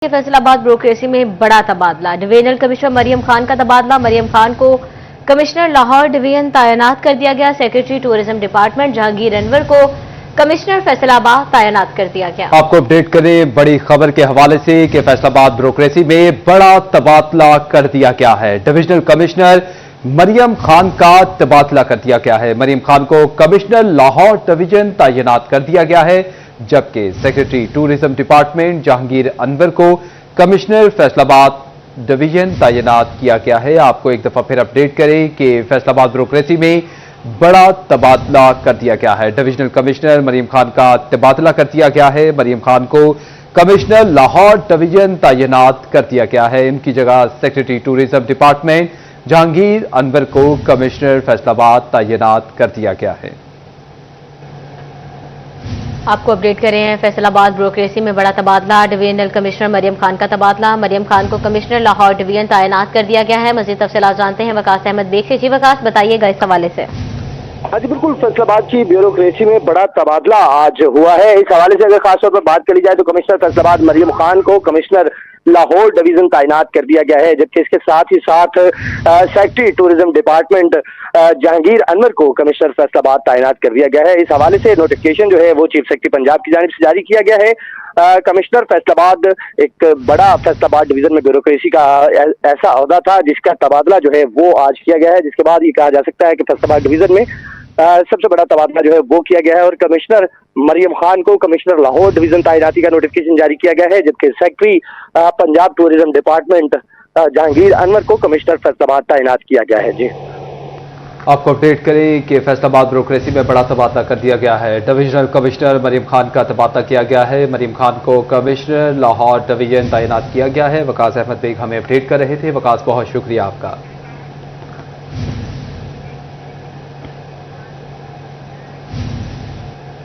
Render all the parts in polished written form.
Faisalabad bureaucracy में बड़ा तबादला। डिवीजनल कमिश्नर मरियम खान का तबादला। मरियम खान को कमिश्नर लाहौर डिवीजन तैनात कर दिया गया। Secretary tourism department Jahangir Anwar को कमिश्नर फैसलाबाद तैनात कर दिया गया। आपको अपडेट करें बड़ी खबर के हवाले से कि फैसलाबाद ब्यूरोक्रेसी में बड़ा तबादला कर दिया गया है। डिवीजनल कमिश्नर मरियम खान का तबादला कर दिया गया है। मरियम खान को कमिश्नर लाहौर डिवीजन तैनात कर दिया गया है, जबकि secretary tourism department Jahangir Anwar को कमिश्नर फैसलाबाद डिवीजन तैनात किया गया है। आपको एक दफा फिर अपडेट करें कि फैसलाबाद ब्यूरोक्रेसी में बड़ा तबादला कर दिया गया है। डिवीजनल कमिश्नर मरियम खान का तबादला कर दिया गया है। मरियम खान को कमिश्नर लाहौर डिवीजन तैनात कर दिया गया है। इनकी जगह secretary tourism department Jahangir Anwar को कमिश्नर फैसलाबाद तैनात कर दिया गया है। आपको अपडेट कर रहे हैं फैसलाबाद ब्यूरोक्रेसी में बड़ा तबादला। डिवीजनल कमिश्नर मरियम खान का तबादला। मरियम खान को कमिश्नर लाहौर डिवीजन तैनात कर दिया गया है। मजीद तफसीलात जानते हैं वकास अहमद बेग से। जी वकास, बताइएगा इस हवाले से। हाँ जी बिल्कुल, फैसलाबाद की ब्यूरोक्रेसी में बड़ा तबादला आज हुआ है। इस हवाले से अगर खासतौर पर बात करी जाए तो कमिश्नर फैसलाबाद मरियम खान को कमिश्नर लाहौर डिवीजन तैनात कर दिया गया है, जबकि इसके साथ ही साथ secretary tourism department Jahangir Anwar को कमिश्नर फैसलाबाद तैनात कर दिया गया है। इस हवाले से नोटिफिकेशन जो है वो चीफ सेक्रेटरी पंजाब की जानिब से जारी किया गया है। कमिश्नर फैसलाबाद एक बड़ा फैसलाबाद डिवीजन में ब्यूरोक्रेसी का ऐसा ओहदा था जिसका तबादला जो है वो आज किया गया है, जिसके बाद ये कहा जा सकता है कि फैसलाबाद डिवीजन में सबसे बड़ा तबादला जो है वो किया गया है और कमिश्नर मरियम खान को कमिश्नर लाहौर डिवीजन तैनाती का नोटिफिकेशन जारी किया गया है, जबकि secretary Punjab tourism department Jahangir Anwar को कमिश्नर फैसलाबाद तैनात किया गया है। जी आपको अपडेट करें कि फैसलाबाद ब्यूरोक्रेसी में बड़ा तबादला कर दिया गया है। डिवीजनल कमिश्नर मरियम खान का तबादला किया गया है। मरियम खान को कमिश्नर लाहौर डिवीजन तैनात किया गया है। वकास अहमद बेग हमें अपडेट कर रहे थे। वकास, बहुत शुक्रिया आपका।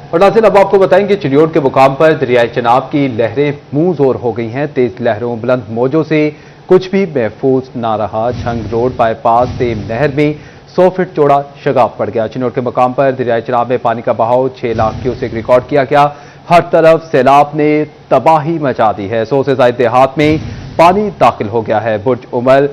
और नाज़रीन, अब आपको बताएंगे चिड़ियोट के मुकाम पर दरियाए चनाब की लहरें मुंह जोर हो गई हैं। तेज लहरों बुलंद मौजों से कुछ भी महफूज ना रहा। झंग रोड बाईपास से नहर में 100 फीट चौड़ा शगाफ पड़ गया। चिड़ियोट के मुकाम पर दरियाए चनाब में पानी का बहाव 6 लाख क्यूसेक रिकॉर्ड किया गया। हर तरफ सैलाब ने तबाही मचा दी है। 100 से ज्यादा देहात में पानी दाखिल हो गया है। बुर्ज उमर,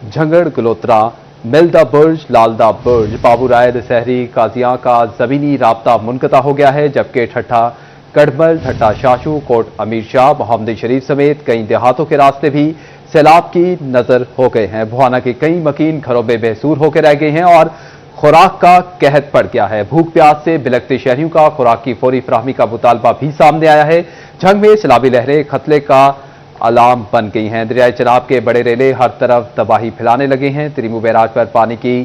झंगड़ गलोत्रा, मिल्दा बुर्ज, लालदा बुर्ज, बाबू राय, दशहरी, काजियां का जमीनी राब्ता मुनक़ता हो गया है, जबकि ठट्ठा कड़मल, ठट्ठा शाशू, कोट अमीर शाह, मोहम्मद शरीफ समेत कई देहातों के रास्ते भी सैलाब की नजर हो गए हैं। भुआना के कई मकीन घरों में बेसूर होकर रह गए हैं और खुराक का कहत पड़ गया है। भूख प्यास से बिलखते शहरियों का खुराक की फौरी फराहमी का मुतालबा भी सामने आया है। झंग में सैलाबी लहरें खतरे का अलार्म बन गई हैं। दरियाए चनाब के बड़े रेले हर तरफ तबाही फैलाने लगे हैं। त्रिमू बैराज पर पानी की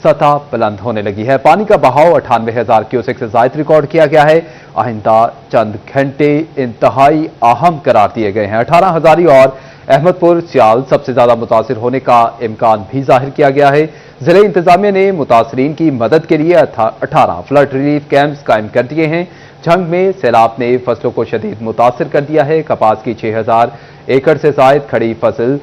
सतह बुलंद होने लगी है। पानी का बहाव 98,000 क्यूसेक से ज्यादा रिकॉर्ड किया गया है। आइंदा चंद घंटे इंतहाई अहम करार दिए गए हैं। 18 हजारी और अहमदपुर सियाल सबसे ज्यादा मुतासिर होने का इम्कान भी जाहिर किया गया है। जिले इंतजामिया ने मुतासरीन की मदद के लिए 18 फ्लड रिलीफ कैंप्स कायम कर दिए हैं। झंग में सैलाब ने फसलों को शदीद मुतासिर कर दिया है। कपास की 6,000 एकड़ से जायद खड़ी फसल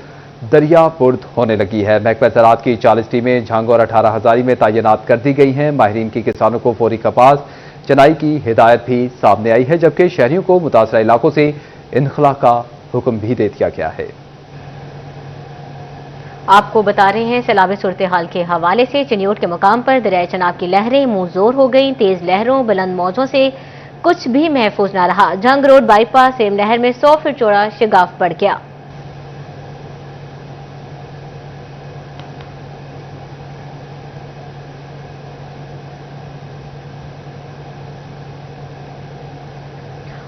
दरिया बुर्द होने लगी है। महकमा ज़राअत की 40 टीमें झंग और 18 हजारी में तैनात कर दी गई हैं। माहिरीन की किसानों को फौरी कपास चनाई की हिदायत भी सामने आई है, जबकि शहरियों को मुतासरा इलाकों से इनखला का हुक्म भी दे दिया गया है। आपको बता रहे हैं सैलाबी सूरत हाल के हवाले से। चिड़ियोट के मुकाम पर दरियाए चनाब की लहरें मुंह जोर हो गई। तेज लहरों बुलंद मौजों से कुछ भी महफूज ना रहा। झंग रोड बाईपास सेम नहर में 100 फीट चौड़ा शगाफ पड़ गया।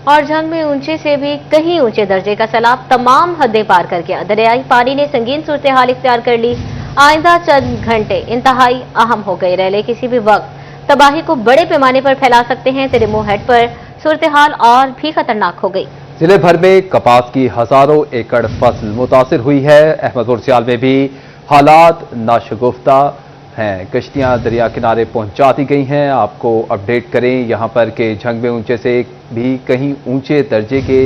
और झंग में ऊंचे से भी कहीं ऊंचे दर्जे का सैलाब तमाम हदें पार कर गया। दरियाई पानी ने संगीन सूरत हाल इख्तियार कर ली। आइंदा चंद घंटे इंतहाई अहम हो गए। रेले किसी भी वक्त तबाही को बड़े पैमाने पर फैला सकते हैं। तिरिमो हेड पर सूरत हाल और भी खतरनाक हो गई। जिले भर में कपास की हजारों एकड़ फसल मुतासिर हुई है। अहमदपुर सियाल में भी हालात नाशगुफ्ता हैं। कश्तियां दरिया किनारे पहुंचा दी गई हैं। आपको अपडेट करें यहां पर कि झंग में ऊंचे से भी कहीं ऊंचे दर्जे के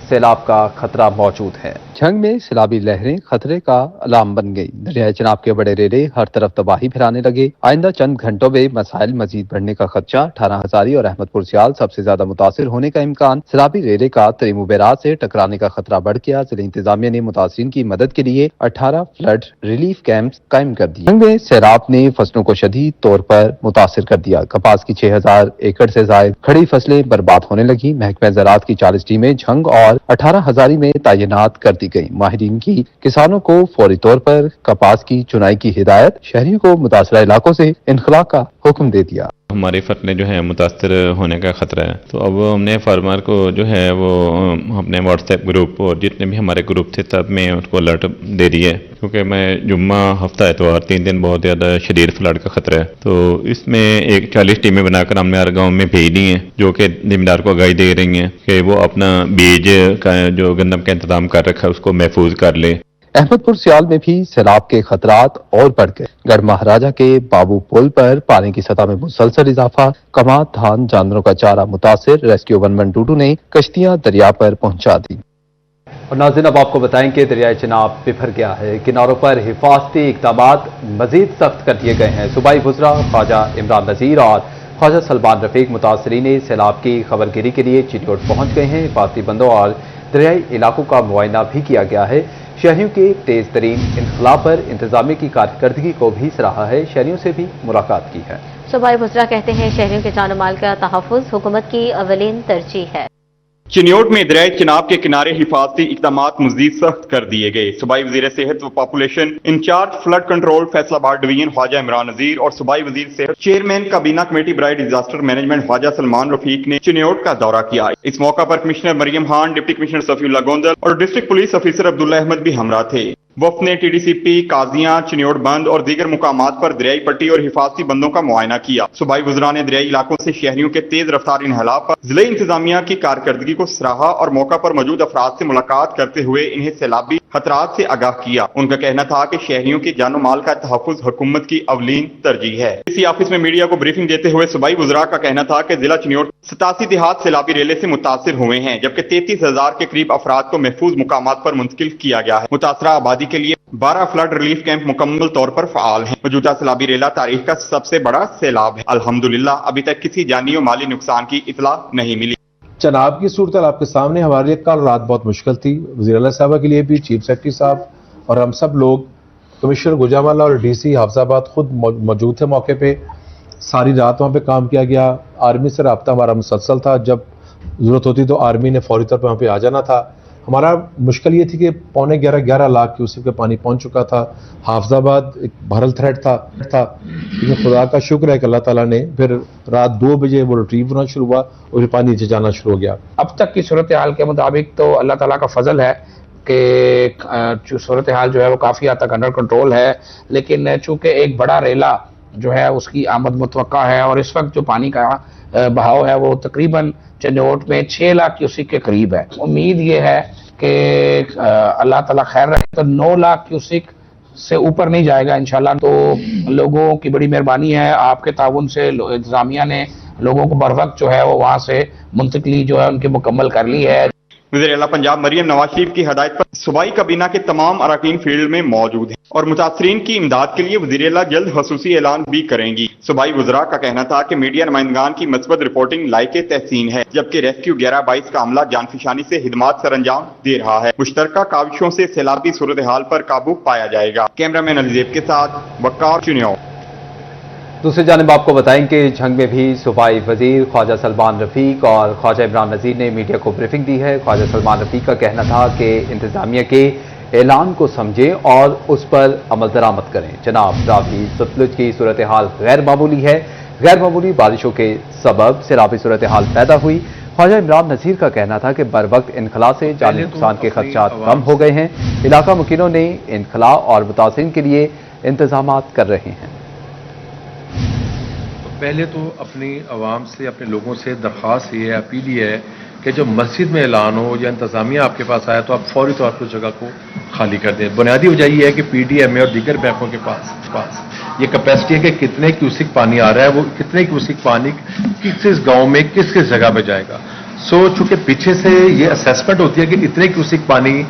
सैलाब का खतरा मौजूद है। جھنگ میں سیلابی لہریں خطرے کا علام بن گئی۔ دریائے چناب کے بڑے ریلے ہر طرف تباہی پھیلانے لگے۔ آئندہ چند گھنٹوں میں مسائل مزید بڑھنے کا خدشہ۔ 18 ہزاری اور احمد پور سیال سب سے زیادہ متاثر ہونے کا امکان۔ سیلابی ریلے کا تریمو بیراج سے ٹکرانے کا خطرہ بڑھ گیا۔ ضلع انتظامیہ نے متاثرین کی مدد کے لیے 18 فلڈ ریلیف کیمپس قائم کر دیے۔ جھنگ میں سیلاب نے فصلوں کو شدید طور پر متاثر کر دیا۔ کپاس کی 6000 ایکڑ سے زائد کھڑی فصلیں برباد ہونے لگی۔ محکمہ زراعت کی 40 ٹیمیں جھنگ اور 18 ہزاری میں تعینات کر دی گئی۔ ماہرین کی کسانوں کو فوری طور پر کپاس کی چنائی کی ہدایت۔ شہریوں کو متاثرہ علاقوں سے انخلاء کا حکم دے دیا۔ ہماری فصلیں جو ہیں متاثر ہونے کا خطرہ ہے، تو اب ہم نے فارمر کو جو ہے وہ اپنے واٹس ایپ گروپ اور جتنے بھی ہمارے گروپ تھے سب میں اس کو الرٹ دے دی ہے، کیونکہ میں جمعہ ہفتہ اتوار 3 دن بہت زیادہ شدید فلڈ کا خطرہ ہے۔ تو اس میں ایک 40 ٹیمیں بنا کر ہم نے ہر گاؤں میں بھیج دی ہیں، جو کہ ذمہ کو آگاہی دے رہی ہیں کہ وہ اپنا بیج کا جو گندم کا انتظام کر رکھا ہے اس کو محفوظ کر لے۔ احمد پور سیال میں بھی سیلاب کے خطرات اور بڑھ گئے۔ گڑھ مہاراجہ کے بابو پل پر پانی کی سطح میں مسلسل اضافہ۔ کماد، دھان، جانوروں کا چارہ متاثر۔ ریسکیو 112 نے کشتیاں دریا پر پہنچا دی۔ اور ناظرین اب آپ کو بتائیں کہ دریائے چناب بفر گیا ہے۔ کناروں پر حفاظتی اقدامات مزید سخت کر دیے گئے ہیں۔ صوبائی وزراء خواجہ عمران نذیر اور خواجہ سلمان رفیق متاثرین سیلاب کی خبرگیری کے لیے چنیوٹ پہنچ گئے ہیں۔ حفاظتی بندوں اور دریائی علاقوں کا معائنہ بھی کیا گیا ہے۔ شہریوں کے تیز ترین انخلاء پر انتظامیہ کی کارکردگی کو بھی سراہا ہے۔ شہریوں سے بھی ملاقات کی ہے۔ صوبائی وزراء کہتے ہیں شہریوں کے جان و مال کا تحفظ حکومت کی اولین ترجیح ہے۔ چنیوٹ میں دریائے چناب کے کنارے حفاظتی اقدامات مزید سخت کر دیے گئے۔ صوبائی وزیر صحت و population in charge flood control Faisalabad division خواجہ عمران نذیر اور صوبائی وزیر صحت چیئرمین کابینہ کمیٹی برائے ڈیزاسٹر مینجمنٹ خواجہ سلمان رفیق نے چنیوٹ کا دورہ کیا۔ اس موقع پر کمشنر مریم خان، ڈپٹی کمشنر صفی اللہ گوندل اور ڈسٹرکٹ پولیس افیسر عبداللہ احمد بھی ہمراہ تھے۔ وفد نے ٹی ڈی سی پی، قاضیاں، چنیوٹ بند اور دیگر مقامات پر دریائی پٹی اور حفاظتی بندوں کا معائنہ کیا۔ صوبائی وزراء نے دریائی علاقوں سے شہریوں کے تیز رفتار انخلاء پر ضلع انتظامیہ کی کارکردگی کو سراہا اور موقع پر موجود افراد سے ملاقات کرتے ہوئے انہیں سیلابی خطرات سے آگاہ کیا۔ ان کا کہنا تھا کہ شہریوں کے جان و مال کا تحفظ حکومت کی اولین ترجیح ہے۔ اسی آفس میں میڈیا کو بریفنگ دیتے ہوئے صوبائی وزراء کا کہنا تھا کہ ضلع چنیوٹ 87 دیہات سیلابی ریلے سے متاثر ہوئے ہیں، جبکہ 33,000 کے قریب افراد کو محفوظ مقامات پر منتقل کیا گیا ہے۔ متاثرہ آبادی کے لیے 12 فلڈ ریلیف کیمپ مکمل طور پر فعال ہیں۔ موجودہ سیلابی ریلا تاریخ کا سب سے بڑا سیلاب ہے۔ الحمدللہ ابھی تک کسی جانی و مالی نقصان کی اطلاع نہیں ملی۔ چناب کی صورتحال آپ کے سامنے، ہمارے لیے کل رات بہت مشکل تھی، وزیر اعلیٰ صاحبہ کے لیے بھی، چیف سیکرٹری صاحب اور ہم سب لوگ، کمشنر گوجرانوالہ اور ڈی سی حافظ آباد خود موجود تھے موقع پہ۔ ساری رات وہاں پہ کام کیا گیا۔ آرمی سے رابطہ ہمارا مسلسل تھا، جب ضرورت ہوتی تو آرمی نے فوری طور پہ وہاں پہ آ جانا تھا۔ ہمارا مشکل یہ تھی کہ 11.5 لاکھ کیوسک کا پانی پہنچ چکا تھا۔ حافظ آباد ایک بھرل تھریٹ تھا، لیکن خدا کا شکر ہے کہ اللہ تعالیٰ نے پھر رات 2 بجے وہ ریٹریو ہونا شروع ہوا اور پانی نیچے جانا شروع ہو گیا۔ اب تک کی صورتحال کے مطابق تو اللہ تعالیٰ کا فضل ہے کہ صورتحال جو ہے وہ کافی حد تک انڈر کنٹرول ہے، لیکن چونکہ ایک بڑا ریلا جو ہے اس کی آمد متوقع ہے اور اس وقت جو پانی کا بہاؤ ہے وہ تقریباً چنیوٹ میں 6 لاکھ کیوسک کے قریب ہے۔ امید یہ ہے کہ اللہ تعالیٰ خیر رکھے تو 9 لاکھ کیوسک سے اوپر نہیں جائے گا انشاءاللہ۔ تو لوگوں کی بڑی مہربانی ہے، آپ کے تعاون سے انتظامیہ نے لوگوں کو بر وقت جو ہے وہ وہاں سے منتقلی جو ہے ان کی مکمل کر لی ہے۔ وزیر اعلیٰ پنجاب مریم نواز شریف کی ہدایت پر صوبائی کابینہ کے تمام اراکین فیلڈ میں موجود ہیں اور متاثرین کی امداد کے لیے وزیر اعلیٰ جلد خصوصی اعلان بھی کریں گی۔ صوبائی وزراء کا کہنا تھا کہ میڈیا نمائندگان کی مثبت رپورٹنگ لائق تحسین ہے، جبکہ ریسکیو 11-22 کا عملہ جان فشانی سے خدمات سر انجام دے رہا ہے۔ مشترکہ کاوشوں سے سیلابی صورتحال پر قابو پایا جائے گا۔ کیمرہ مین علی زیب کے ساتھ وقار چنیو۔ دوسری جانب آپ کو بتائیں کہ جھنگ میں بھی صوبائی وزیر خواجہ سلمان رفیق اور خواجہ عمران نذیر نے میڈیا کو بریفنگ دی ہے۔ خواجہ سلمان رفیق کا کہنا تھا کہ انتظامیہ کے اعلان کو سمجھیں اور اس پر عمل درآمد کریں۔ جناب راوی ستلج کی صورتحال غیر معمولی ہے، غیر معمولی بارشوں کے سبب سیلابی صورتحال پیدا ہوئی۔ خواجہ عمران نذیر کا کہنا تھا کہ بر وقت انخلاء سے جانی نقصان کے خدشات کم ہو گئے ہیں۔ علاقہ مکینوں نے انخلاء اور متاثرین کے لیے انتظامات کر رہے ہیں۔ پہلے تو اپنی عوام سے، اپنے لوگوں سے درخواست یہ ہے، اپیل یہ ہے کہ جب مسجد میں اعلان ہو یا انتظامیہ آپ کے پاس آیا تو آپ فوری طور پر جگہ کو خالی کر دیں۔ بنیادی وجہ یہ ہے کہ پی ڈی ایم اے اور دیگر بینکوں کے پاس یہ کیپیسٹی ہے کہ کتنے کیوسک پانی آ رہا ہے، وہ کتنے کیوسک پانی کس گاؤں میں کس جگہ پہ جائے گا۔ چونکہ پیچھے سے یہ اسیسمنٹ ہوتی ہے کہ اتنے کیوسک پانی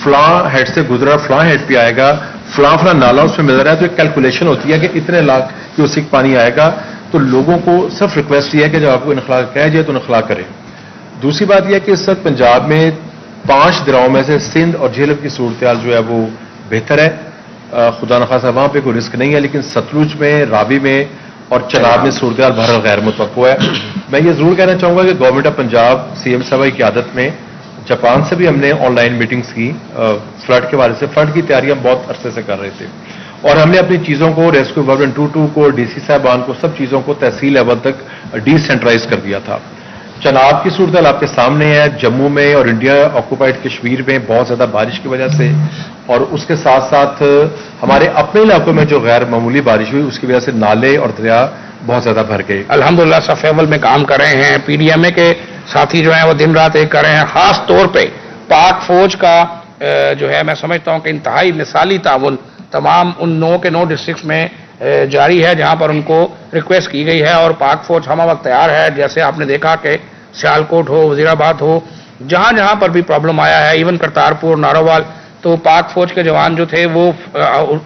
فلاں ہیڈ سے گزرا فلاں ہیڈ پہ آئے گا, فلاں نالا اس میں مل رہا ہے, تو ایک کیلکولیشن ہوتی ہے کہ اتنے لاکھ کیوسک پانی آئے گا. تو لوگوں کو صرف ریکویسٹ یہ ہے کہ جب آپ کو انخلا کہہ جائے تو انخلا کریں. دوسری بات یہ ہے کہ اس وقت پنجاب میں 5 دریاؤں میں سے سندھ اور جھیلم کی صورتحال جو ہے وہ بہتر ہے. خدا نخواستہ وہاں پہ کوئی رسک نہیں ہے, لیکن ستلج میں, راوی میں اور چناب میں صورتحال بہرحال غیر متوقع ہے. میں یہ ضرور کہنا چاہوں گا کہ government of Punjab C M صاحب کی قیادت میں جاپان سے بھی ہم نے آن لائن میٹنگز کی فلڈ کے بارے سے. فلڈ کی تیاریاں بہت عرصے سے کر رہے تھے, اور ہم نے اپنی چیزوں کو ریسکیو 122 کو, ڈی سی صاحبان کو, سب چیزوں کو تحصیل لیول تک ڈی سینٹرائز کر دیا تھا. چناب کی صورتحال آپ کے سامنے ہے. جموں میں اور انڈیا آکوپائڈ کشمیر میں بہت زیادہ بارش کی وجہ سے, اور اس کے ساتھ ساتھ ہمارے اپنے علاقوں میں جو غیر معمولی بارش ہوئی اس کی وجہ سے نالے اور دریا بہت زیادہ بھر گئے. الحمدللہ صف اول میں کام کر رہے ہیں. پی ڈی ایم اے کے ساتھی جو ہیں وہ دن رات ایک کر رہے ہیں. خاص طور پہ پاک فوج کا جو ہے میں سمجھتا ہوں کہ انتہائی مثالی تعاون تمام ان 9 کے 9 ڈسٹرکٹس میں جاری ہے جہاں پر ان کو ریکویسٹ کی گئی ہے, اور پاک فوج ہمہ وقت تیار ہے. جیسے آپ نے دیکھا کہ سیالکوٹ ہو, وزیر آباد ہو, جہاں جہاں پر بھی پرابلم آیا ہے, ایون کرتارپور, نارووال, تو پاک فوج کے جوان جو تھے وہ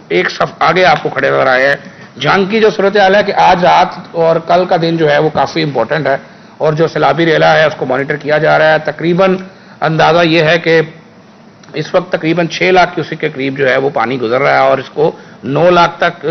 ایک صف آگے آپ کو کھڑے نظر آئے ہیں. جنگ کی جو صورتحال ہے کہ آج رات اور کل کا دن جو ہے وہ کافی امپورٹنٹ ہے, اور جو سیلابی ریلا ہے اس کو مانیٹر کیا جا رہا ہے. تقریباً اندازہ یہ ہے کہ اس وقت تقریباً 6 لاکھ کیوسک کے قریب جو ہے وہ پانی گزر رہا ہے, اور اس کو 9 لاکھ تک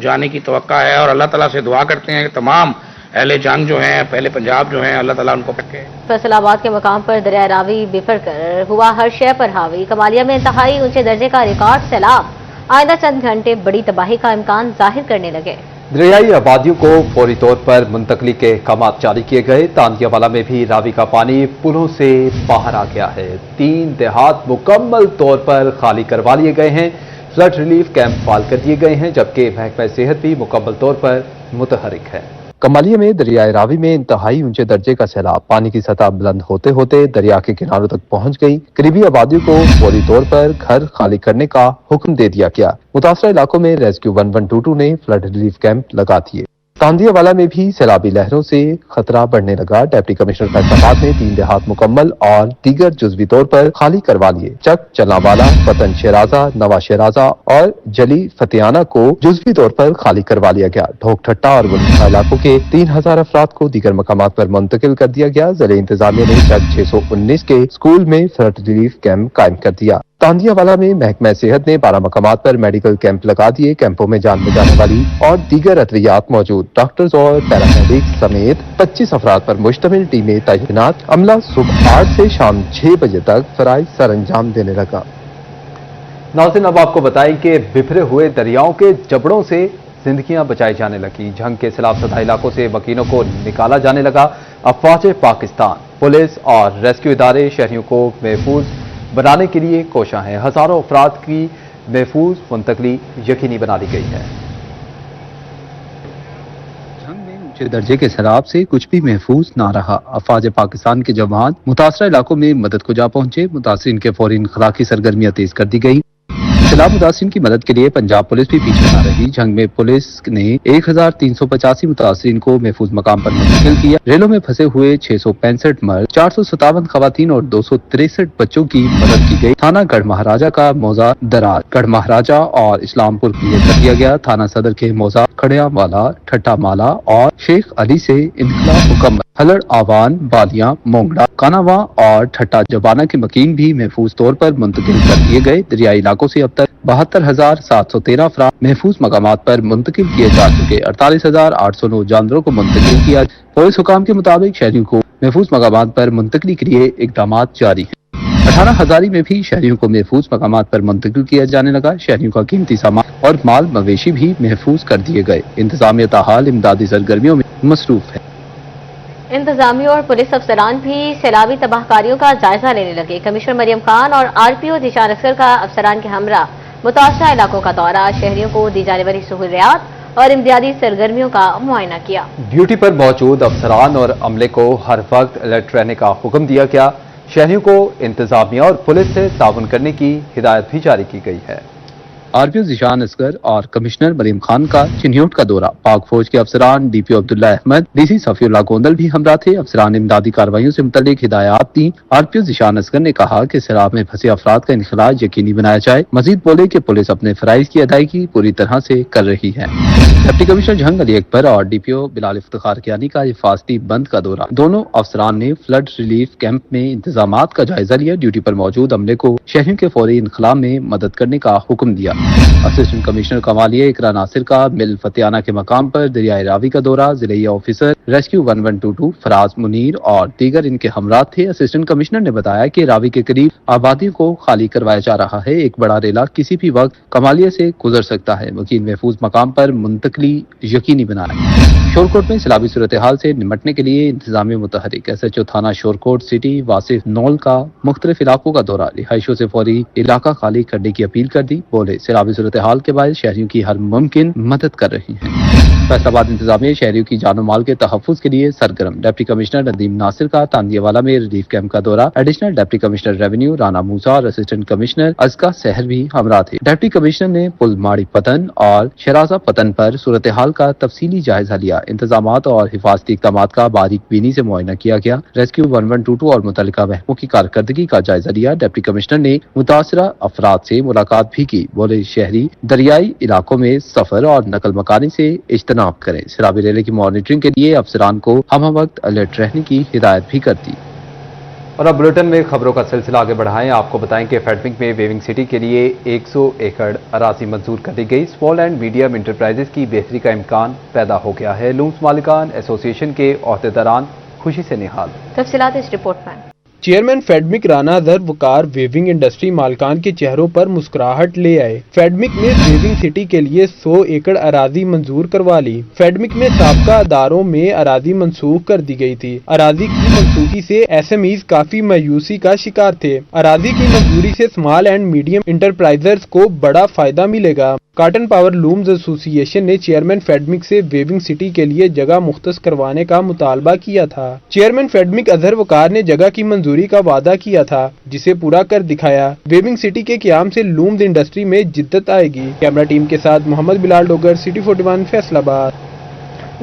جانے کی توقع ہے. اور اللہ تعالیٰ سے دعا کرتے ہیں کہ تمام اہل جنگ جو ہیں, پہلے پنجاب جو ہیں, اللہ تعالیٰ ان کو پکے. فیصل آباد کے مقام پر دریائے راوی بفر کر ہوا ہر شے پر حاوی. کمالیہ میں انتہائی اونچے درجے کا ریکارڈ سیلاب. آئندہ چند گھنٹے بڑی تباہی کا امکان ظاہر کرنے لگے. دریائی آبادیوں کو فوری طور پر منتقلی کے احکامات جاری کیے گئے. تاندیا والا میں بھی راوی کا پانی پلوں سے باہر آ گیا ہے. 3 دیہات مکمل طور پر خالی کروا لیے گئے ہیں. فلڈ ریلیف کیمپ فعال کر دیے گئے ہیں, جبکہ محکمہ صحت بھی مکمل طور پر متحرک ہے. کمالیہ میں دریائے راوی میں انتہائی اونچے درجے کا سیلاب. پانی کی سطح بلند ہوتے ہوتے دریا کے کناروں تک پہنچ گئی. قریبی آبادیوں کو فوری طور پر گھر خالی کرنے کا حکم دے دیا گیا. متاثرہ علاقوں میں ریسکیو 1122 نے فلڈ ریلیف کیمپ لگا دیے. تاندیا والا میں بھی سیلابی لہروں سے خطرہ بڑھنے لگا. ڈپٹی کمشنر فیصل آباد نے 3 دیہات مکمل اور دیگر جزوی طور پر خالی کروا لیے. چک, چلنا والا, وطن شیرازہ, نوا شیرازہ اور جلی فتیانہ کو جزوی طور پر خالی کروا لیا گیا. ڈھوک ٹھٹا اور گلشنہ علاقوں کے 3000 افراد کو دیگر مقامات پر منتقل کر دیا گیا. ضلع انتظامیہ نے چک 619 کے اسکول میں فلڈ ریلیف کیمپ قائم کر دیا. تاندیا والا میں محکمہ صحت نے 12 مقامات پر میڈیکل کیمپ لگا دیے. کیمپوں میں جان بچانے والی اور دیگر ادویات موجود. ڈاکٹرز اور پیرامیڈکس سمیت 25 افراد پر مشتمل ٹیمیں تعینات. عملہ صبح 8 سے شام 6 بجے تک فرائض سر انجام دینے لگا. ناظرین, اب آپ کو بتائیں کہ بکھرے ہوئے دریاؤں کے جبڑوں سے زندگیاں بچائی جانے لگیں. جنگ کے سیلاب زدہ علاقوں سے وکیلوں کو نکالا جانے لگا. افواج پاکستان, پولیس اور ریسکیو ادارے شہریوں کو محفوظ بنانے کے لیے کوشاں ہیں. ہزاروں افراد کی محفوظ منتقلی یقینی بنا لی گئی ہے. جنگ میں اونچے درجے کے سیلاب سے کچھ بھی محفوظ نہ رہا. افواج پاکستان کے جوان متاثرہ علاقوں میں مدد کو جا پہنچے. متاثرین کے فوری انخلا کی سرگرمیاں تیز کر دی گئی. سیلاب متاثرین کی مدد کے لیے پنجاب پولیس بھی پیچھے نہ رہی. جنگ میں پولیس نے 1385 متاثرین کو محفوظ مقام پر منتقل کیا. ریلوں میں پھنسے ہوئے 665 مرد, 457 خواتین اور 263 بچوں کی مدد کی گئی. تھانہ گڑھ مہاراجہ کا موضع دراز, گڑھ مہاراجہ اور اسلام پور کلیئر کر دیا گیا. تھانہ صدر کے موضع کھڑیا والا, ٹھٹا مالا اور شیخ علی سے انخلا مکمل. ہلڑ, آوان, بالیاں, مونگڑا, کاناواں اور ٹھٹا جبانہ کے مکین بھی محفوظ طور پر منتقل کر دیے گئے. دریائی علاقوں سے اب تک 72,713 افراد محفوظ مقامات پر منتقل کیے جا چکے. 48,809 جانوروں کو منتقل کیا. پولیس حکام کے مطابق شہریوں کو محفوظ مقامات پر منتقلی کے لیے اقدامات جاری ہیں. 18 ہزاری میں بھی شہریوں کو محفوظ مقامات پر منتقل کیا جانے لگا. شہریوں کا قیمتی سامان اور مال مویشی بھی محفوظ کر دیے گئے. انتظامیہ تاحال امدادی سرگرمیوں میں مصروف ہے. انتظامیہ اور پولیس افسران بھی سیلابی تباہ کاریوں کا جائزہ لینے لگے. کمشنر مریم خان اور RPO ذیشان اکثر کا افسران کے ہمراہ متاثرہ علاقوں کا دورہ, شہریوں کو دی جانے والی سہولیات اور امدادی سرگرمیوں کا معائنہ کیا. ڈیوٹی پر موجود افسران اور عملے کو ہر وقت الرٹ رہنے کا حکم دیا گیا. شہریوں کو انتظامیہ اور پولیس سے تعاون کرنے کی ہدایت بھی جاری کی گئی ہے. आरपीओ ज़ीशान असगर और कमिश्नर मरीम खान का चिन्हियोट का दौरा। पाक फौज के अफसरान डीपीओ अब्दुल्ला अहमद, डीसी सफीउल्लाह गोंदल भी हमरा थे। अफसरान इमदादी कार्रवाइयों से मुतल्लिक हिदायत दी। आरपीओ ज़ीशान असगर ने कहा कि सैलाब में फंसे अफराद का इनखला यकीनी बनाया जाए। मजीद बोले कि पुलिस अपने फराइज की अदायगी पूरी तरह से कर रही है। डिप्टी कमिश्नर जंग अली अकबर और डीपीओ बिलाल इफ्तिखार कियानी का हिफाजती बंद का दौरा। दोनों अफसरान ने फ्लड रिलीफ कैंप में इंतजामात का जायजा लिया। ड्यूटी पर मौजूद अमले को शहरियों के फौरी इनखला में मदद करने का हुक्म दिया। असिस्टेंट कमिश्नर कमालिया इकरा नासिर का मिल फतियाना के मकाम पर दरियाए रावी का दौरा। जिला ऑफिसर रेस्क्यू 1122 फराज मुनीर और दीगर इनके हमरा थे। असिस्टेंट कमिश्नर ने बताया कि रावी के करीब आबादियों को खाली करवाया जा रहा है। एक बड़ा रेला किसी भी वक्त कमालिया से गुजर सकता है। वकील महफूज मकाम पर मुंतकली यकीनी बनाया। शोरकोट में सैलाबी सूरत हाल से निमटने के लिए इंतजामी मुतहरिक। SHO थाना शोरकोट सिटी वासिफ नौल का मुख्तलिफ इलाकों का दौरा। रिहायशों से फौरी इलाका खाली करने की अपील कर दी। बोले सैलाबी सूरत हाल के बाद शहरियों की हर मुमकिन मदद कर रही है। फैसलाबाद इंतजामिया शहरियों की जानो माल के तहफ्फुज के लिए सरगर्म। डिप्टी कमिश्नर नदीम नासिर का तांदियावाला में रिलीफ कैंप का दौरा। Additional deputy commissioner revenue Rana Musa और असिस्टेंट कमिश्नर अजका सहर भी हमरा थे। डिप्टी कमिश्नर ने पुल माड़ी पतन और शराजा पतन पर सूरत हाल का तफसीली जायजा लिया। इंतजामात और हिफाजती इक़दामात का बारीक बीनी से मुआयना किया गया। रेस्क्यू 1122 और मुतल्लिका महकमों की कारकर्दगी का जायजा लिया। डिप्टी कमिश्नर ने मुतासरा अफराद से मुलाकात भी की। बोले शहरी दरियाई इलाकों में सफर और नकल मकानी से इज्तनाब करें। सैलाबी रेले की मॉनिटरिंग के लिए अफसरान को हम वक्त अलर्ट रहने की हिदायत भी कर दी। और अब बुलेटिन में खबरों का सिलसिला आगे बढ़ाएं। आपको बताएं कि फेडमिक में वेविंग सिटी के लिए 100 एकड़ अराजी मंजूर कर दी गई। स्मॉल एंड मीडियम इंटरप्राइजेस की बेहतरी का इम्कान पैदा हो गया है। लूम्स मालिकान एसोसिएशन के अहदेदारान खुशी से निहाल। तफसीलात इस रिपोर्ट में। चेयरमैन फेडमिक राना अजहर वकार वेविंग इंडस्ट्री मालिकान के चेहरों पर मुस्कुराहट ले आए। फेडमिक ने वेविंग सिटी के लिए 100 एकड़ अराजी मंजूर करवा ली। फेडमिक में साबका अदारों में अराजी मनसूख कर दी गई थी। अराजी की मनसूखी से SMEs काफी मायूसी का शिकार थे। अराजी की मंजूरी से स्मॉल एंड मीडियम इंटरप्राइजर्स को बड़ा फायदा मिलेगा। कॉटन पावर लूम्स एसोसिएशन ने चेयरमैन फेडमिक से वेविंग सिटी के लिए जगह मुख्तस करवाने का मुतालबा किया था। चेयरमैन फेडमिक अजहर वकार ने जगह की मंजूरी का वादा किया था, जिसे पूरा कर दिखाया। वेविंग सिटी के क़याम से लूम्स इंडस्ट्री में जिद्दत आएगी। कैमरा टीम के साथ मोहम्मद बिलाल डोगर, सिटी 41 फैसलाबाद।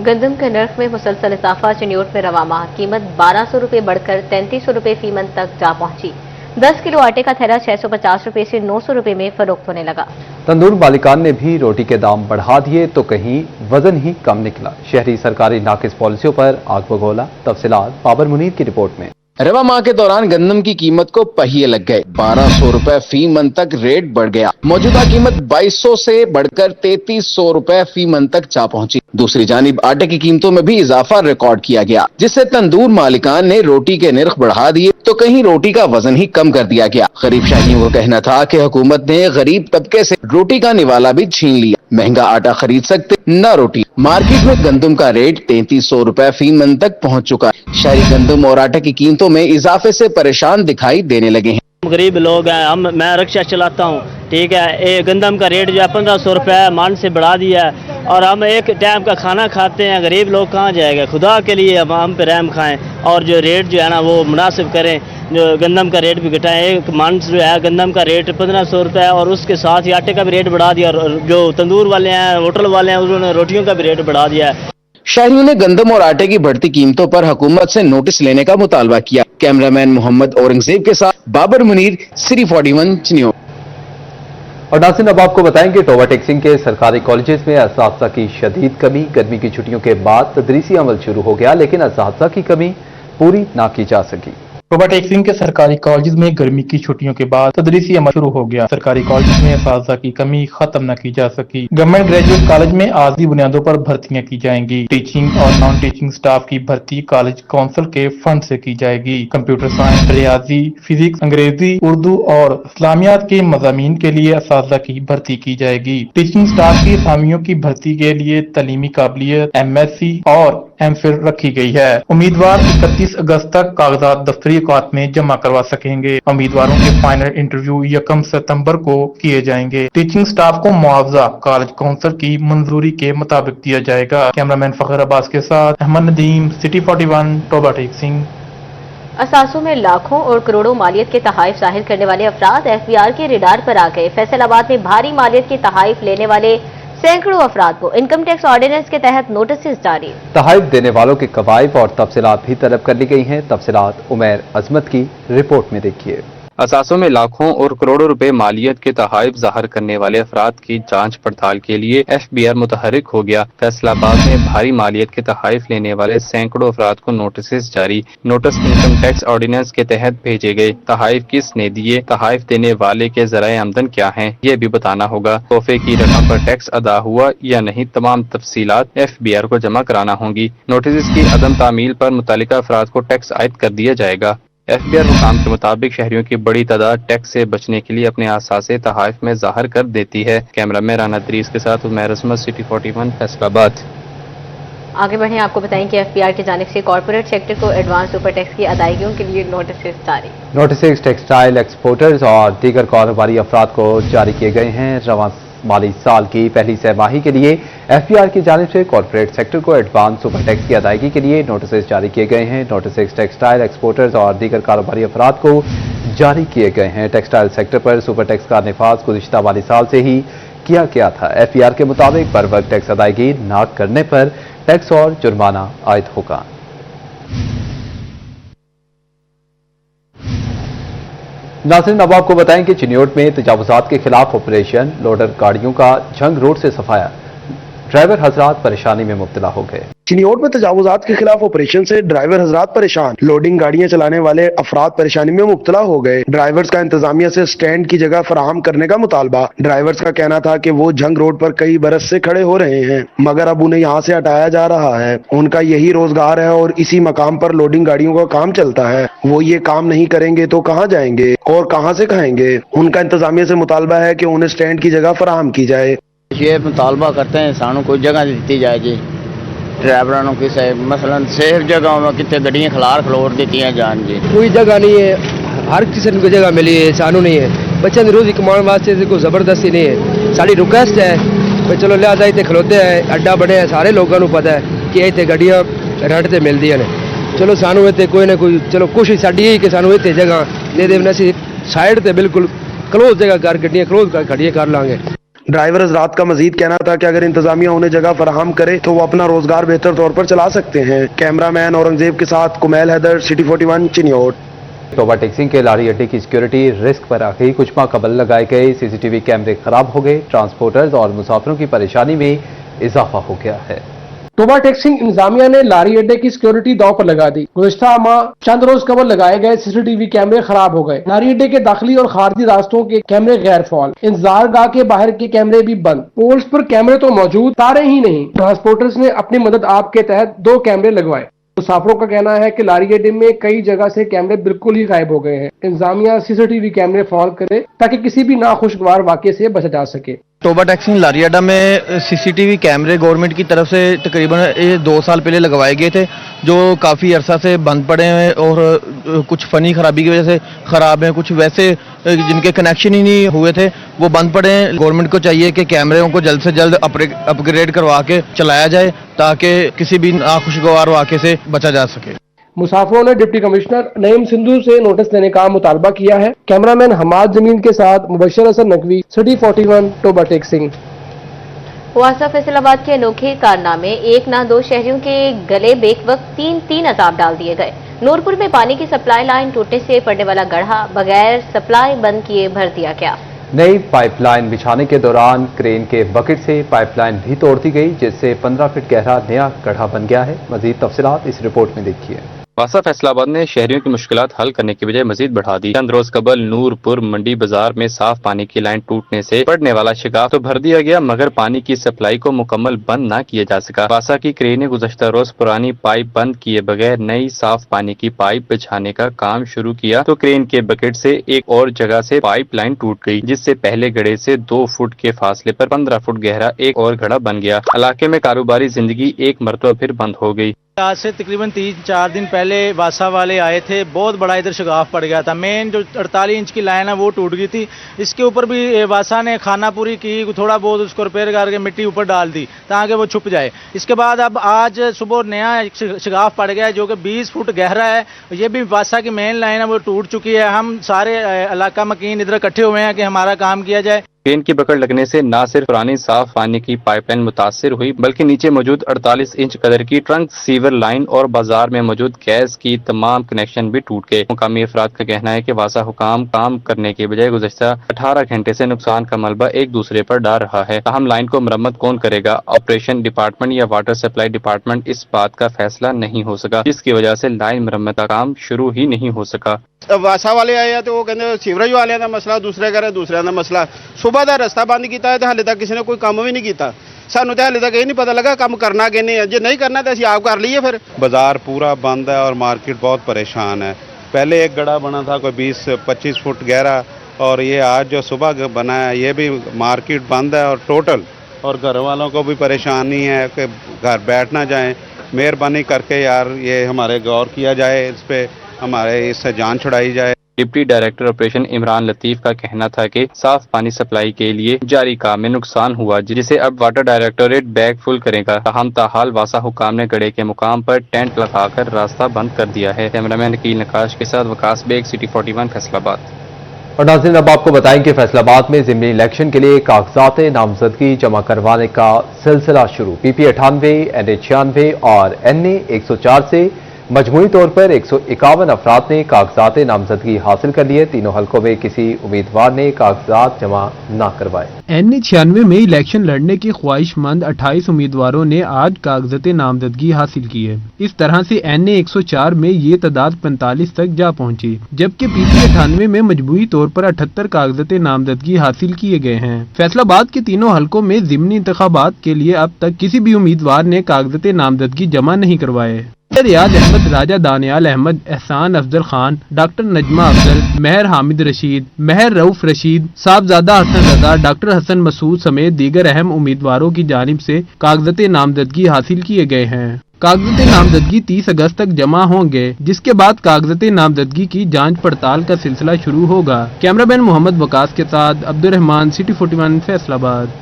गंदम के नर्ख में मुसलसल इजाफा। चिन्हियोट में रवा माह कीमत 1200 रुपये बढ़कर 3300 रुपये फी मन तक जा पहुंची। 10 किलो आटे का थैला 650 रुपये से 900 रुपये में फरोख्त होने लगा। तंदूर मालिकान ने भी रोटी के दाम बढ़ा दिए तो कहीं वजन ही कम निकला। शहरी सरकारी नाकिस पॉलिसियों पर आग बगोला। तफसीलात बाबर मुनीर की रिपोर्ट में। रवा माह के दौरान गंदम की कीमत को पहिए लग गए। 1200 रुपए फी मन तक रेट बढ़ गया। मौजूदा कीमत 2200 से बढ़कर 3300 रुपए फी मन तक जा पहुंची। दूसरी जानिब आटे की कीमतों में भी इजाफा रिकॉर्ड किया गया, जिससे तंदूर मालिकान ने रोटी के निर्ख बढ़ा दिए तो कहीं रोटी का वजन ही कम कर दिया गया। गरीब शाहियों को कहना था कि हुकूमत ने गरीब तबके से रोटी का निवाला भी छीन लिया। महंगा आटा खरीद सकते न रोटी। मार्केट में गंदम का रेट 3300 रुपए फी मन तक पहुंच चुका है। शहरी गंदम और आटे की कीमतों में इजाफे से परेशान दिखाई देने लगे हैं। गरीब लोग हैं, मैं रिक्शा चलाता हूँ, ठीक है। ये गंदम का रेट जो है 1500 रुपये मान से बढ़ा दिया है और हम एक टाइम का खाना खाते हैं। गरीब लोग कहाँ जाएगा? खुदा के लिए हम पे रहम खाएं और जो रेट जो है ना वो मुनासिब करें। जो गंदम का रेट भी घटाएं। एक मान जो है गंदम का रेट 1500 रुपये और उसके साथ ही आटे का भी रेट बढ़ा दिया और जो तंदूर वाले हैं, होटल वाले हैं, उन्होंने रोटियों का भी रेट बढ़ा दिया है। शहरियों ने गंदम और आटे की बढ़ती कीमतों पर हुकूमत से नोटिस लेने का मुतालबा किया। कैमरामैन मोहम्मद औरंगजेब के साथ बाबर मुनीर, सिटी 41 चिन्हियोट। और नाज़रीन अब आपको बताएं कि टोबा टेक्सिंग के सरकारी कॉलेजेस में असातिज़ा की शदीद कमी। गर्मी की छुट्टियों के बाद तदरीसी अमल शुरू हो गया, लेकिन असातिज़ा की कमी पूरी ना की जा सकी। टोबा टेक्सिंग के सरकारी कॉलेज में गर्मी की छुट्टियों के बाद तदरीसी अमल शुरू हो गया। सरकारी कॉलेज में असातिज़ा की कमी खत्म न की जा सकी। गवर्नमेंट ग्रेजुएट कॉलेज में आर्जी बुनियादों पर भर्तियां की जाएंगी। टीचिंग और नॉन टीचिंग स्टाफ की भर्ती कॉलेज काउंसिल के फंड से की जाएगी। कंप्यूटर साइंस, रियाजी, फिजिक्स, अंग्रेजी, उर्दू और इस्लामियात के मज़ामीन के लिए असातिज़ा की भर्ती की जाएगी। टीचिंग स्टाफ की असामियों की भर्ती के लिए तलीमी काबिलियत, MSc और MPhil रखी गई है। उम्मीदवार 31 अगस्त तक कागजात दफ्तरी औकात में जमा करवा सकेंगे। उम्मीदवारों के फाइनल इंटरव्यू 1 सितंबर को किए जाएंगे। टीचिंग स्टाफ को मुआवजा कॉलेज काउंसिल की मंजूरी के मुताबिक दिया जाएगा। कैमरामैन फखर अब्बास के साथ अहमद नदीम, सिटी 41 टोबा टेक्सिंग। असासों में लाखों और करोड़ों मालियत के तहाइफ जाहिर करने वाले अफराद एफबीआर के रेडार पर आ गए। फैसलाबाद में भारी मालियत के तहाइफ लेने वाले सैकड़ों अफराद को इनकम टैक्स ऑर्डिनेंस के तहत नोटिस जारी। तहाइफ देने वालों के कवायद और तफसीलात भी तलब कर ली गई हैं। तफसीलात उमैर अजमत की रिपोर्ट में देखिए। असासों में लाखों और करोड़ों रुपए मालियत के तहाइफ जाहिर करने वाले अफराद की जांच पड़ताल के लिए एफबीआर मुतहरिक हो गया। फैसलाबाद में भारी मालियत के तहाइफ लेने वाले सैकड़ों अफराद को नोटिस जारी। नोटिस इनकम टैक्स ऑर्डिनेंस के तहत भेजे गए। तहाइफ किसने दिए, तहाइफ देने वाले के ज़राए आमदन क्या हैं, ये भी बताना होगा। तोहफे की रकम पर टैक्स अदा हुआ या नहीं, तमाम तफसीलात एफबीआर को जमा कराना होंगी। नोटिस की अदम तामील पर मुतल्लिका अफराद को टैक्स आयद कर दिया जाएगा। एफबीआर हुकाम के मुताबिक शहरियों की बड़ी तादाद टैक्स से बचने के लिए अपने असासे तहाइफ में जाहिर कर देती है। कैमरामैन राना दरीस के साथ उमैर अजमत, सिटी 41 फैसलाबाद। आगे बढ़े, आपको बताएं कि एफबीआर की जानिब से कॉर्पोरेट सेक्टर को एडवांस सुपर टैक्स की अदायगियों के लिए नोटिस जारी। नोटिस टेक्सटाइल एक्सपोर्टर्स और दीगर कारोबारी अफराद को जारी किए गए हैं। रवां माली साल की पहली सहमाही के लिए एफबीआर की जानिब से कॉर्पोरेट सेक्टर को एडवांस सुपर टैक्स की अदायगी के लिए नोटिस जारी किए गए हैं। नोटिस टेक्सटाइल एक्सपोर्टर्स और दीगर कारोबारी अफराद को जारी किए गए हैं। टेक्सटाइल सेक्टर पर सुपर टैक्स का निफाज गुज़िश्ता माली साल से ही किया गया था। एफबीआर के मुताबिक बर वक्त टैक्स अदायगी न करने पर टैक्स और जुर्माना आयद होगा। नाज़रीन, अब आपको बताएं कि चिन्योट में तजावुजात के खिलाफ ऑपरेशन, लोडर गाड़ियों का झंग रोड से सफाया, ड्राइवर हजरात परेशानी में मुब्तला हो गए। चिन्योट में तजावुजात के खिलाफ ऑपरेशन से ड्राइवर हजरात परेशान, लोडिंग गाड़ियां चलाने वाले अफराद परेशानी में मुब्तला हो गए। ड्राइवर्स का इंतजामिया से स्टैंड की जगह फराहम करने का मुतालबा। ड्राइवर्स का कहना था कि वो झंग रोड पर कई बरस से खड़े हो रहे हैं, मगर अब उन्हें यहाँ से हटाया जा रहा है। उनका यही रोजगार है और इसी मकाम पर लोडिंग गाड़ियों का काम चलता है। वो ये काम नहीं करेंगे तो कहाँ जाएंगे और कहाँ से खाएंगे। उनका इंतजामिया से मुतालबा है कि उन्हें स्टैंड की जगह फराहम की जाए। ये मुतालबा करते हैं सानू कोई जगह दी जाए जी, ड्राइवरों की मसलन सेफ जगहों में कितने गड्डियां खलोड़ देती हैं जान जी। कोई जगह नहीं है, हर किसी को जगह मिली है, सानू नहीं है। बच्चे की रोजी कमाने वास्ते कोई जबरदस्ती नहीं है। साड़ी रिक्वेस्ट है भाई चलो लिहाजा इतने खलोते हैं, अड्डा बने हैं, सारे लोगों को पता है कि इतने गड्डियां रेंट से मिलती हैं। चलो सानू इतने कोई ना कोई चलो कोशिश साड़ी है कि सानू इतने जगह दे देना, साइड से बिल्कुल क्लोज जगह कर गड्डियां क्लोज कर खड़ियां कर लांगे। ड्राइवर हजरात का मजीद कहना था कि अगर इंतजामिया उन्हें जगह फराहम करे तो वो अपना रोजगार बेहतर तौर पर चला सकते हैं। कैमरामैन औरंगजेब के साथ कुमैल हैदर, सिटी 41 चिन्योट। टोबा टैक्सिंग के लारी अड्डे की सिक्योरिटी रिस्क पर आ गई। कुछ माह कबल लगाए गए सीसीटीवी कैमरे खराब हो गए। ट्रांसपोर्टर्स और मुसाफिरों की परेशानी में इजाफा हो गया है। टोबा टैक्सिंग इंतजामिया ने लारी अड्डे की सिक्योरिटी दांव पर लगा दी। गुज़िश्ता माह चंद रोज कबल लगाए गए सीसीटीवी कैमरे खराब हो गए। लारी अड्डे के दाखिली और खारजी रास्तों के कैमरे गैर फाल, इंतजार गाह के बाहर के कैमरे भी बंद। पोल्स पर कैमरे तो मौजूद, तारे ही नहीं। ट्रांसपोर्टर्स ने अपनी मदद आप के तहत 2 कैमरे लगवाए। मुसाफिरों का कहना है कि लारी अड्डे में कई जगह से कैमरे बिल्कुल ही गायब हो गए हैं। इंतजामिया सीसीटीवी कैमरे फाल करे ताकि किसी भी नाखुशगवार वाक़े से बचा जा सके। टोबा टैक्सिंग लारी अड्डा में सीसीटीवी कैमरे गवर्नमेंट की तरफ से तकरीबन 2 साल पहले लगवाए गए थे, जो काफ़ी अरसा से बंद पड़े हैं और कुछ फनी खराबी की वजह से ख़राब हैं। कुछ वैसे जिनके कनेक्शन ही नहीं हुए थे वो बंद पड़े हैं। गवर्नमेंट को चाहिए कि कैमरों को जल्द से जल्द अपग्रेड करवा के चलाया जाए ताकि किसी भी नाखुशगवार वाक़े से बचा जा सके। मुसाफिरों ने डिप्टी कमिश्नर नईम सिंधु से नोटिस देने का मुतालबा किया है। कैमरामैन हमाद जमीन के साथ Mubashar Hasan Naqvi, city 41 Toba taxing. वासा फैसलाबाद के अनोखे कारनामे, एक ना 2 शहरियों के गले बेवक्त 3 अजाब डाल दिए गए। नूरपुर में पानी की सप्लाई लाइन टूटने से पड़ने वाला गड्ढा बगैर सप्लाई बंद किए भर दिया गया। नई पाइपलाइन बिछाने के दौरान क्रेन के बकेट से पाइपलाइन भी तोड़ दी गई, जिससे 15 फीट गहरा नया गड्ढा बन गया है। मजीद तफसीलात इस रिपोर्ट में देखिए। वासा फैसलाबाद ने शहरियों की मुश्किलात हल करने की बजाय मजीद बढ़ा दी। चंद रोज कबल नूरपुर मंडी बाजार में साफ पानी की लाइन टूटने से पड़ने वाला शिकाफ तो भर दिया गया, मगर पानी की सप्लाई को मुकम्मल बंद न किया जा सका। वासा की क्रेन ने गुज़श्ता रोज पुरानी पाइप बंद किए बगैर नई साफ पानी की पाइप बिछाने का काम शुरू किया तो क्रेन के बकेट से एक और जगह से पाइप लाइन टूट गई, जिससे पहले गड्ढे से 2 फुट के फासले पर 15 फुट गहरा एक और गड्ढा बन गया। इलाके में कारोबारी जिंदगी एक मरतबा फिर बंद हो गई। आज से तकरीबन 3-4 दिन पहले वासा वाले आए थे, बहुत बड़ा इधर शगाफ पड़ गया था। मेन जो 48 इंच की लाइन है वो टूट गई थी। इसके ऊपर भी वासा ने खाना पूरी की, थोड़ा बहुत उसको रिपेयर करके मिट्टी ऊपर डाल दी ताकि वो छुप जाए। इसके बाद अब आज सुबह नया शगाफ पड़ गया है जो कि 20 फुट गहरा है। ये भी वासा की मेन लाइन है वो टूट चुकी है। हम सारे इलाका मकीन इधर इकट्ठे हुए हैं कि हमारा काम किया जाए। ट्रेन की पकड़ लगने से न सिर्फ पुरानी साफ पानी की पाइपलाइन मुतासिर हुई, बल्कि नीचे मौजूद 48 इंच कदर की ट्रंक सीवर लाइन और बाजार में मौजूद गैस की तमाम कनेक्शन भी टूट गए। मुकामी अफराद का कहना है कि वासा हुकाम काम करने के बजाय गुज़श्ता 18 घंटे से नुकसान का मलबा एक दूसरे पर डाल रहा है। ताहम लाइन को मरम्मत कौन करेगा? ऑपरेशन डिपार्टमेंट या वाटर सप्लाई डिपार्टमेंट? इस बात का फैसला नहीं हो सका, जिसकी वजह से लाइन मरम्मत का काम शुरू ही नहीं हो सका। वासा वाले आए तो वो कहते सीवरेज वाले का मसला, दूसरे कह रहे दूसरे का मसला। सुबह का रस्ता बंद किया है तो हाले तक किसी ने कोई काम भी नहीं किया। सानू तो हाले तक ये नहीं पता लगा काम करना कि नहीं है। जो नहीं करना तो असं आप कर लीए। फिर बाजार पूरा बंद है और मार्केट बहुत परेशान है। पहले एक गड़ा बना था कोई 20-25 फुट गहरा, और ये आज जो सुबह बना है ये भी मार्केट बंद है और टोटल, और घर वालों को भी परेशानी है कि घर बैठ ना जाएं। मेहरबानी करके यार ये हमारे गौर किया जाए, इस पे हमारे इससे जान छुड़ाई जाए। Deputy director operation Imran Latif का कहना था कि साफ पानी सप्लाई के लिए जारी काम में नुकसान हुआ, जिसे अब वाटर डायरेक्टोरेट बैग फुल करेगा। ताहम ताहाल वासा हुकाम ने गड़े के मुकाम पर टेंट लगाकर रास्ता बंद कर दिया है। कैमरामैन अकील नकाश के साथ वकास बेग, सिटी 41 फैसलाबाद। और नाज़रीन, अब आपको बताएं कि फैसलाबाद में ज़िमनी इलेक्शन के लिए कागजात नामजदगी जमा करवाने का सिलसिला शुरू। PP 98, NA 96 और NA 104 से मजमूई तौर पर 151 अफराद ने कागजात नामजदगी हासिल कर लिए। तीनों हलकों में किसी उम्मीदवार ने कागजात जमा न करवाए। NA 96 में इलेक्शन लड़ने के ख्वाहिशमंद 28 उम्मीदवारों ने आज कागजात नामजदगी हासिल की है। इस तरह से NA 104 में ये तादाद 45 तक जा पहुंची, जबकि PP 98 में मजमूई तौर पर 78 कागजात नामजदगी हासिल किए गए हैं। फैसलाबाद के तीनों हलकों में ज़िमनी इंतखाबात के लिए अब तक किसी भी उम्मीदवार ने कागजात नामजदगी जमा नहीं करवाए। रियाज अहमद, राजा दानियाल अहमद, एहसान अफजल खान, डॉक्टर नजमा अफजल, महर हामिद रशीद, महर रऊफ रशीद, साहबजादा हसन रजा, डॉक्टर हसन मसूद समेत दीगर अहम उम्मीदवारों की जानिब से कागजात नामजदगी हासिल किए गए हैं। कागजात नामजदगी 30 अगस्त तक जमा होंगे, जिसके बाद कागजात नामजदगी की जांच पड़ताल का सिलसिला शुरू होगा। कैमरामैन मोहम्मद वकास के साथ अब्दुर्रहमान, सिटी 41 फैसलाबाद।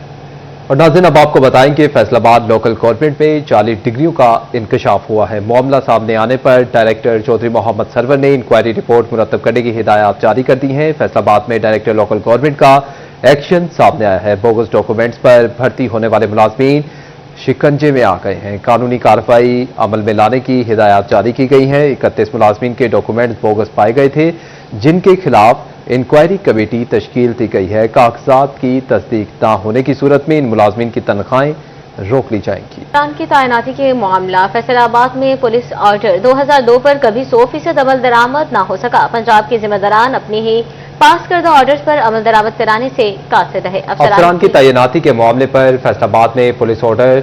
और नाज़रीन, अब आपको बताएं कि फैसलाबाद लोकल गवर्नमेंट में 40 डिग्रियों का इंकशाफ हुआ है। मामला सामने आने पर डायरेक्टर चौधरी मोहम्मद सरवर ने इंक्वायरी रिपोर्ट मुरतब करने की हिदायत जारी कर दी हैं। फैसलाबाद में डायरेक्टर लोकल गवर्नमेंट का एक्शन सामने आया है। बोगस डॉक्यूमेंट्स पर भर्ती होने वाले मुलाजमीन शिकंजे में आ गए हैं। कानूनी कार्रवाई अमल में लाने की हिदायत जारी की गई है। 31 मुलाजमीन के डॉक्यूमेंट्स बोगस पाए गए थे, जिनके खिलाफ इंक्वायरी कमेटी तश्कील दी गई है। कागजात की तस्दीक न होने की सूरत में इन मुलाजमीन की तनख्वाहें रोक ली जाएंगी। ईरान की तैनाती के मामला फैसलाबाद में पुलिस ऑर्डर 2002 पर कभी 100% अमल दरामद न हो सका। पंजाब के जिम्मेदारान अपनी ही पास करदा ऑर्डर्स पर अमल दरामद कराने से कासिर रहे। अफसरान की तैनाती के मामले पर फैसलाबाद में पुलिस ऑर्डर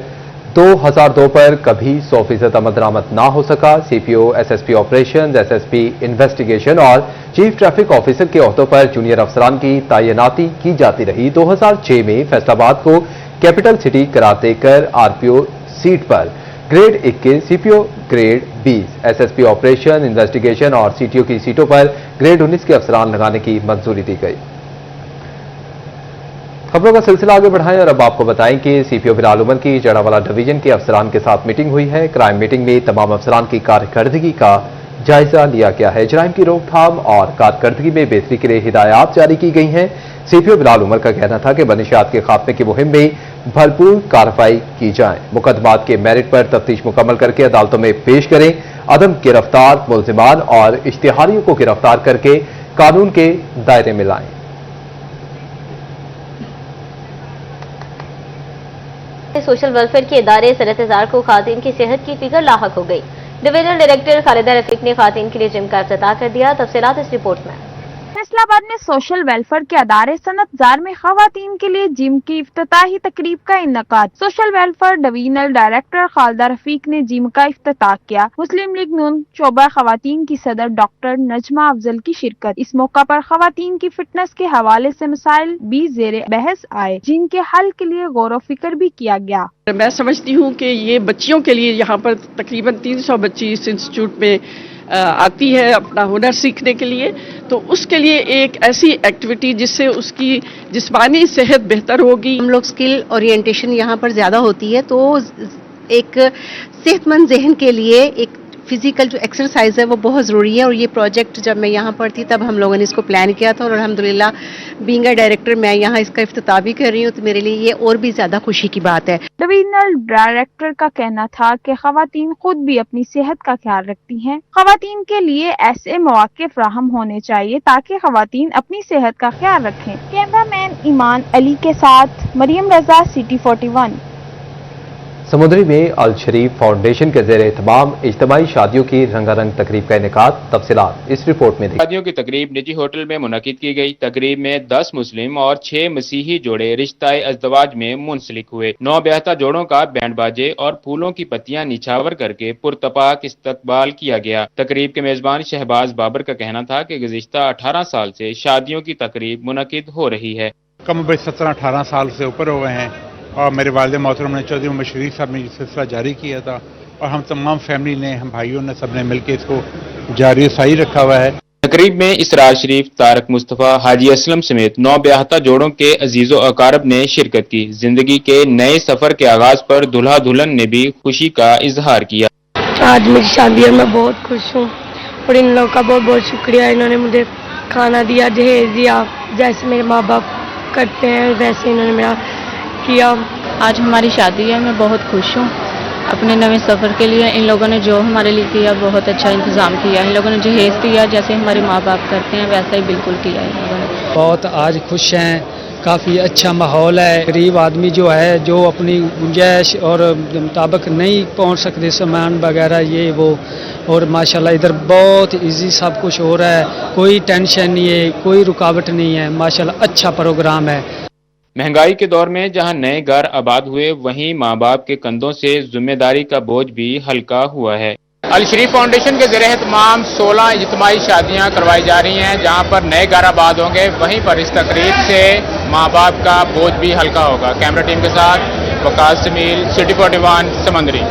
2002 पर कभी 100% अमल दरामद ना हो सका। CPO, SSP operation, SSP investigation और चीफ ट्रैफिक ऑफिसर के ओहदों पर जूनियर अफसरान की तैनाती की जाती रही। 2006 में फैसलाबाद को कैपिटल सिटी करार देकर RPO सीट पर grade 21, CPO grade 20, SSP operation, investigation और CTO की सीटों पर ग्रेड 19 के अफसरान लगाने की मंजूरी दी गई। खबरों का सिलसिला आगे बढ़ाएं और अब आपको बताएं कि CPO बिलाल उमर की जड़ावाला डिवीजन के अफसरान के साथ मीटिंग हुई है। क्राइम मीटिंग में तमाम अफसरान की कारकर्दगी का जायजा लिया गया है। जराइम की रोकथाम और कारकर्दगी में बेहतरी के लिए हिदायत जारी की गई हैं। CPO बिलाल उमर का कहना था कि बनिशात के खात्मे की मुहिम में भरपूर कार्रवाई की जाए। मुकदमात के मेरिट पर तफ्तीश मुकम्मल करके अदालतों में पेश करें। अदम गिरफ्तार मुलजिमान और इश्तिहारियों को गिरफ्तार करके कानून के दायरे में लाएं। सोशल वेलफेयर के इदारे सरतजार को खातिन की सेहत की फिगर लाहक हो गई। डिवीजनल डायरेक्टर खालिदा रफीक ने खातिन के लिए जिम का इफ्तिताह कर दिया। तफसीलात इस रिपोर्ट में। फैसलाबाद में सोशल वेलफेयर के अदारे सनतजार में खवातीन के लिए जिम की इफ्तिताही तकरीब का इन्नेकाद। Social welfare divisional director Khalida Rafiq ने जिम का इफ्तिताह किया। मुस्लिम लीग नून शोबा खवातीन की सदर डॉक्टर नजमा अफजल की शिरकत। इस मौका पर खवातीन की फिटनेस के हवाले से मसाइल भी जेर बहस आए, जिनके हल के लिए गौर फिक्र भी किया गया। मैं समझती हूँ कि ये बच्चियों के लिए यहाँ पर तकरीबन 300 बच्ची इस इंस्टीट्यूट में आती है अपना हुनर सीखने के लिए, तो उसके लिए एक ऐसी एक्टिविटी जिससे उसकी जिस्मानी सेहत बेहतर होगी। हम लोग स्किल ओरिएंटेशन यहाँ पर ज़्यादा होती है, तो एक सेहतमंद जहन के लिए एक फिजिकल जो एक्सरसाइज है वो बहुत ज़रूरी है। और ये प्रोजेक्ट जब मैं यहाँ पर थी तब हम लोगों ने इसको प्लान किया था और अल्हम्दुलिल्लाह बीइंग अ डायरेक्टर मैं यहाँ इसका इफ्तिताह भी कर रही हूँ, तो मेरे लिए ये और भी ज़्यादा खुशी की बात है। डिवीजनल डायरेक्टर का कहना था कि खवातीन खुद भी अपनी सेहत का ख्याल रखती हैं। खवातीन के लिए ऐसे मौके फराहम होने चाहिए ताकि खवातीन अपनी सेहत का ख्याल रखें। कैमरामैन ईमान अली के साथ मरियम रजा, सिटी 41। समुद्री में अल शरीफ फाउंडेशन के ज़ेर एहतमाम इज्तिमाई शादियों की रंगारंग तकरीब का इनेकाद। तफसीलात इस रिपोर्ट में। शादियों की तकरीब निजी होटल में मुनक्किद की गई। तकरीब में 10 मुस्लिम और 6 मसीही जोड़े रिश्ता अज़दवाज में मुंसलिक हुए। 9 ब्याहता जोड़ों का बैंड बाजे और फूलों की पत्तियां निछावर करके पुरतपाक इस्तकबाल किया गया। तकरीब के मेजबान शहबाज बाबर का कहना था कि गुज़िश्ता 18 साल से शादियों की तकरीब मुनक्किद हो रही है। कम 17-18 साल से ऊपर हो गए हैं और मेरे वालिद मोहतरम ने चौधरी मोहम्मद शरीफ साहब ने ये सिलसिला जारी किया था और हम तमाम फैमिली ने, हम भाइयों ने, सब ने मिलकर इसको जारी साई रखा हुआ है। तकरीब में इसरार शरीफ, तारक मुस्तफ़ा, हाजी असलम समेत 9 ब्याहता जोड़ों के अजीज़ो अकारब ने शिरकत की। जिंदगी के नए सफर के आगाज पर दुल्हा दुल्हन ने भी खुशी का इजहार किया। आज मेरी शादी है, मैं बहुत खुश हूँ और इन लोगों का बहुत बहुत शुक्रिया। इन्होंने मुझे खाना दिया, जहेज दिया, जैसे मेरे माँ बाप करते हैं वैसे इन्होंने मेरा किया। आज हमारी शादी है, मैं बहुत खुश हूँ अपने नए सफ़र के लिए। इन लोगों ने जो हमारे लिए किया बहुत अच्छा इंतज़ाम किया। इन लोगों ने जहेज दिया जैसे हमारे माँ बाप करते हैं वैसा ही बिल्कुल किया इन लोगों ने। बहुत आज खुश हैं, काफ़ी अच्छा माहौल है। गरीब आदमी जो है जो अपनी गुंजाइश और मुताबिक नहीं पहुँच सकते सामान वगैरह ये वो, और माशाल्लाह इधर बहुत इजी सब कुछ हो रहा है, कोई टेंशन नहीं है, कोई रुकावट नहीं है। माशाल्लाह अच्छा प्रोग्राम है। महंगाई के दौर में जहां नए घर आबाद हुए, वहीं माँ बाप के कंधों से जिम्मेदारी का बोझ भी हल्का हुआ है। अल शरीफ फाउंडेशन के ज़रिए तमाम 16 इज्तिमाई शादियां करवाई जा रही हैं, जहां पर नए घर आबाद होंगे, वहीं पर इस तकरीब से माँ बाप का बोझ भी हल्का होगा। कैमरा टीम के साथ वकास जमील, सिटी 41 समंदरी।